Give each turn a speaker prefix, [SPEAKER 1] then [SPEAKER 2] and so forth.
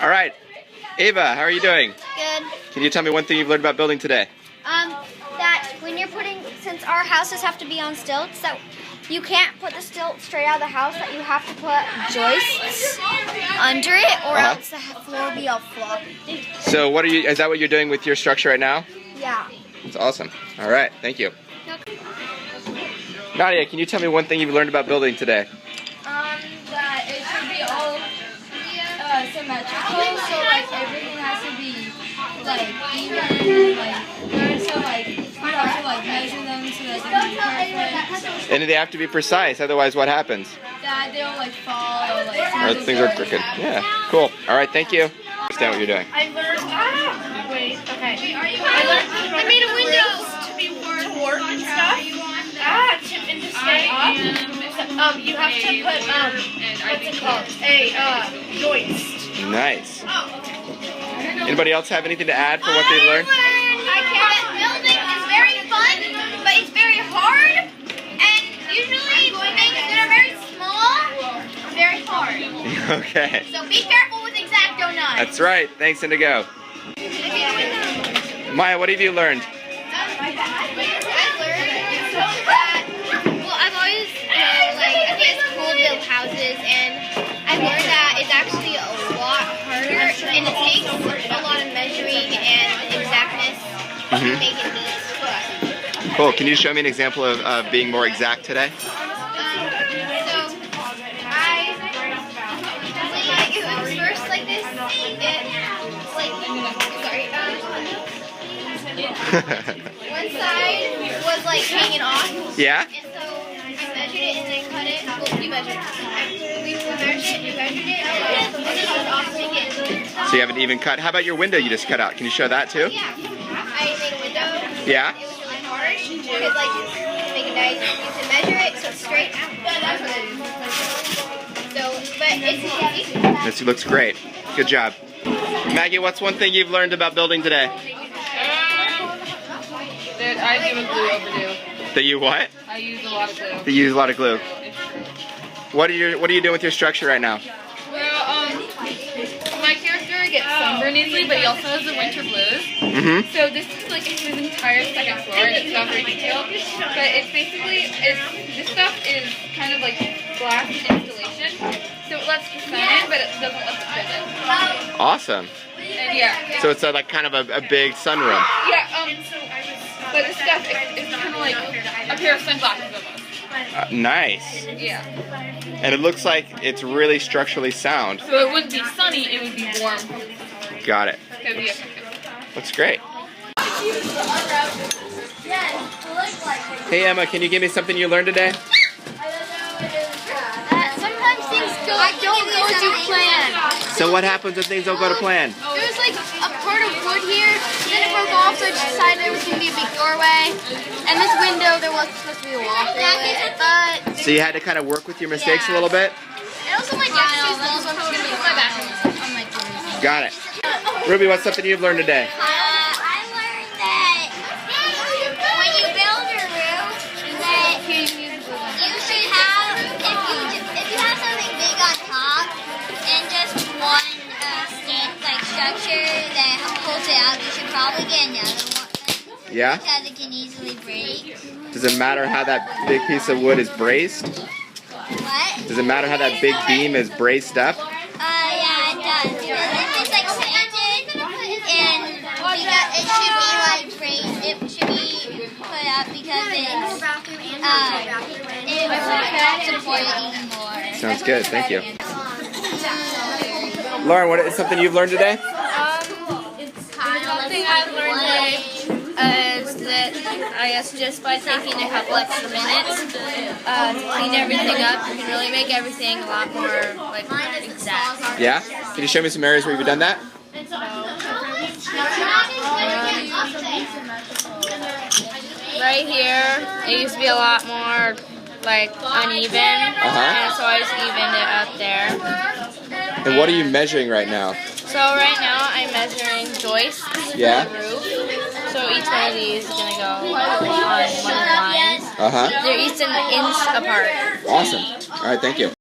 [SPEAKER 1] All right, Ava, how are you doing?
[SPEAKER 2] Good.
[SPEAKER 1] Can you tell me one thing you've learned about building today?
[SPEAKER 2] That when you're since our houses have to be on stilts, that you can't put the stilt straight out of the house, that you have to put joists under it, or else the floor will be all floppy.
[SPEAKER 1] So is that what you're doing with your structure right now?
[SPEAKER 2] Yeah.
[SPEAKER 1] That's awesome. All right, thank you. Nadia, can you tell me one thing you've learned about building today?
[SPEAKER 3] That it should be all symmetrical, so like everything has to be like even, and so like you have to like measure them so that they can be perfect.
[SPEAKER 1] And they have to be precise, otherwise what happens?
[SPEAKER 3] That they don't like fall or like
[SPEAKER 1] Or things are crooked. Yeah, cool. All right, thank you. Understand what you're doing.
[SPEAKER 4] I learned. I made a window to be warped and stuff. And to stay up, you have to put what's it called? A joist.
[SPEAKER 1] Nice. Anybody else have anything to add for what they've learned?
[SPEAKER 2] Building is very fun, but it's very hard, and usually things that are very small are very hard.
[SPEAKER 1] Okay.
[SPEAKER 2] So be careful with X-Acto knives.
[SPEAKER 1] That's right. Thanks, Indigo. Maya, what have you learned?
[SPEAKER 2] I've always I think it's cool to build houses, and I've learned that it's actually a lot harder, and it takes a lot of measuring and exactness to make it neat.
[SPEAKER 1] Cool. Can you show me an example of being more exact today?
[SPEAKER 2] So it was first like this, one side was like hanging off.
[SPEAKER 1] Yeah?
[SPEAKER 2] And so I measured it and then cut it. Well, you measured it. We measured it, and it was off again.
[SPEAKER 1] So you have an even cut. How about your window you just cut out? Can you show that too?
[SPEAKER 2] Yeah. I made a window.
[SPEAKER 1] Yeah?
[SPEAKER 2] It was really hard because to make it nice, you can measure it so it's straight. But it's easy.
[SPEAKER 1] This looks great. Good job. Maggie, what's one thing you've learned about building today?
[SPEAKER 3] that I do a glue overdo.
[SPEAKER 1] That you what?
[SPEAKER 3] I use a lot of glue.
[SPEAKER 1] That you use a lot of glue. What are you doing with your structure right now?
[SPEAKER 3] Well, my character gets sunburned easily, but he also has the winter blues.
[SPEAKER 1] Mm-hmm.
[SPEAKER 3] So this is like his entire second floor, and it's not very detailed. But it's basically, this stuff is kind of like glass installation. So it lets the sun in, but it doesn't let the sun in.
[SPEAKER 1] Awesome.
[SPEAKER 3] And yeah.
[SPEAKER 1] So it's like kind of a big sunroom.
[SPEAKER 3] Yeah, but this stuff, it's kind of like a pair of sunglasses almost.
[SPEAKER 1] Nice.
[SPEAKER 3] Yeah.
[SPEAKER 1] And it looks like it's really structurally sound.
[SPEAKER 3] So it wouldn't be sunny, it would be warm.
[SPEAKER 1] Got it.
[SPEAKER 3] It would be
[SPEAKER 1] Looks great. Hey Emma, can you give me something you learned today?
[SPEAKER 2] Sometimes things don't go to plan.
[SPEAKER 1] So what happens if things don't go to plan?
[SPEAKER 2] There's like a part of wood here, then it broke off, so I just decided there was going to be a big doorway. And this window, there wasn't supposed to be a wall through it, but...
[SPEAKER 1] So you had to kind of work with your mistakes a little bit?
[SPEAKER 2] And also my dad's too small, so I'm just going to put my back on my toes.
[SPEAKER 1] Got it. Ruby, what's something you've learned today?
[SPEAKER 2] I learned that when you build your roof, that you should have, if you have something big on top and just one structure that holds it out, you should probably get another one.
[SPEAKER 1] Yeah?
[SPEAKER 2] Because it can easily break.
[SPEAKER 1] Does it matter how that big piece of wood is braced?
[SPEAKER 2] What?
[SPEAKER 1] Does it matter how that big beam is braced up?
[SPEAKER 2] Yeah, it does. Because if it's like slanted, and it should be like braced, it should be put up because it will support it even more.
[SPEAKER 1] Sounds good, thank you. Lauren, what is something you've learned today?
[SPEAKER 5] Something I've learned today is that I guess just by taking a couple extra minutes to clean everything up, you can really make everything a lot more like exact.
[SPEAKER 1] Yeah? Can you show me some areas where you've done that?
[SPEAKER 5] Right here, it used to be a lot more like uneven, and so I just evened it up there.
[SPEAKER 1] And what are you measuring right now?
[SPEAKER 5] So right now I'm measuring joists for
[SPEAKER 1] Yeah?
[SPEAKER 5] the roof. So each one of these is going to go on one line.
[SPEAKER 1] Uh-huh.
[SPEAKER 5] They're each an inch apart.
[SPEAKER 1] Awesome. All right, thank you.